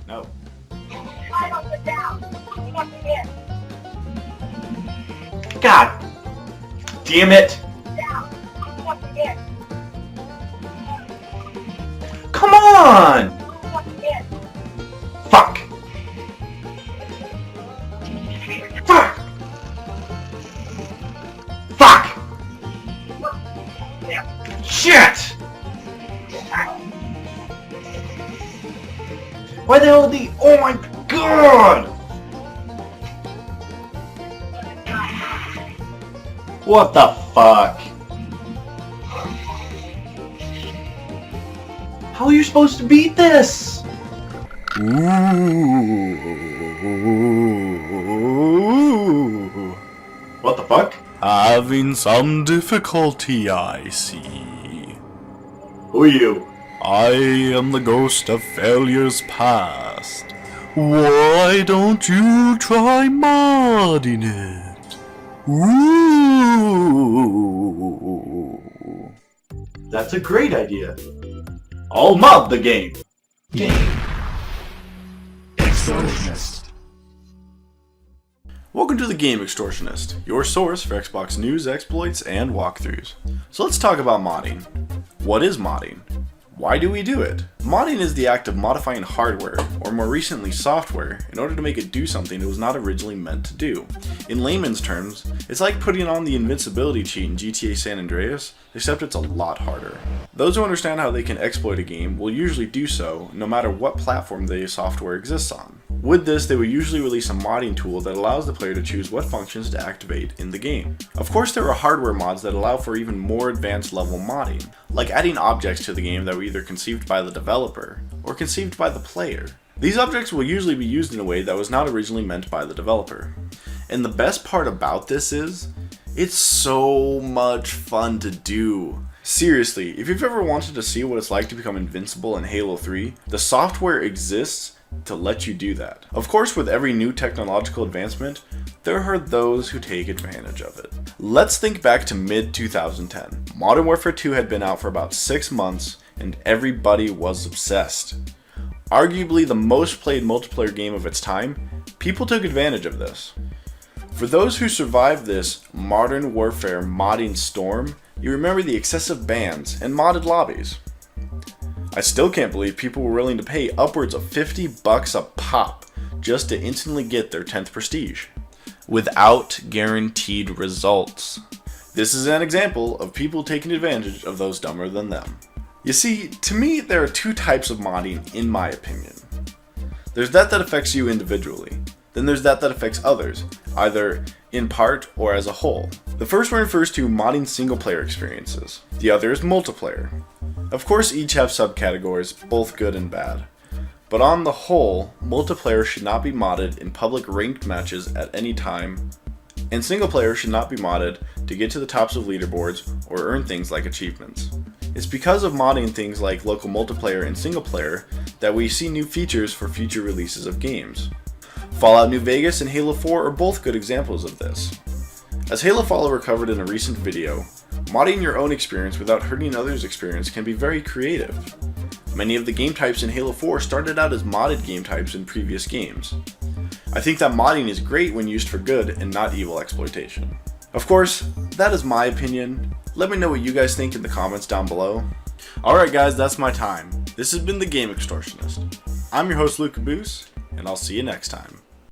No. God damn it! Come on! Fuck! Fuck! Fuck! Shit! Why the hell the... Oh my god! What the fuck? How are you supposed to beat this? Ooh. What the fuck? Having some difficulty, I see. Who are you? I am the ghost of failures past. Why don't you try modding it? Ooh. That's a great idea. I'll mod the game. Extortionist. Welcome to the Game Extortionist, your source for Xbox news, exploits, and walkthroughs. So let's talk about modding. What is modding? Why do we do it? Modding is the act of modifying hardware, or more recently software, in order to make it do something it was not originally meant to do. In layman's terms, it's like putting on the invincibility cheat in GTA San Andreas, except it's a lot harder. Those who understand how they can exploit a game will usually do so, no matter what platform the software exists on. With this, they will usually release a modding tool that allows the player to choose what functions to activate in the game. Of course, there are hardware mods that allow for even more advanced level modding, like adding objects to the game that were either conceived by the developer or conceived by the player. These objects will usually be used in a way that was not originally meant by the developer. And the best part about this is, it's so much fun to do. Seriously, if you've ever wanted to see what it's like to become invincible in Halo 3, the software exists to let you do that. Of course, with every new technological advancement, there are those who take advantage of it. Let's think back to mid-2010. Modern Warfare 2 had been out for about 6 months, and everybody was obsessed. Arguably the most played multiplayer game of its time, people took advantage of this. For those who survived this Modern Warfare modding storm, you remember the excessive bans and modded lobbies. I still can't believe people were willing to pay upwards of $50 a pop just to instantly get their 10th prestige, without guaranteed results. This is an example of people taking advantage of those dumber than them. You see, to me, there are two types of modding in my opinion. There's that affects you individually. Then there's that affects others, either in part or as a whole. The first one refers to modding single player experiences. The other is multiplayer. Of course, each have subcategories, both good and bad. But on the whole, multiplayer should not be modded in public ranked matches at any time, and single player should not be modded to get to the tops of leaderboards or earn things like achievements. It's because of modding things like local multiplayer and single player that we see new features for future releases of games. Fallout New Vegas and Halo 4 are both good examples of this. As Halo follower covered in a recent video, modding your own experience without hurting others' experience can be very creative. Many of the game types in Halo 4 started out as modded game types in previous games. I think that modding is great when used for good and not evil exploitation. Of course, that is my opinion. Let me know what you guys think in the comments down below. Alright guys, that's my time. This has been the Game Extortionist. I'm your host Luke Caboose, and I'll see you next time.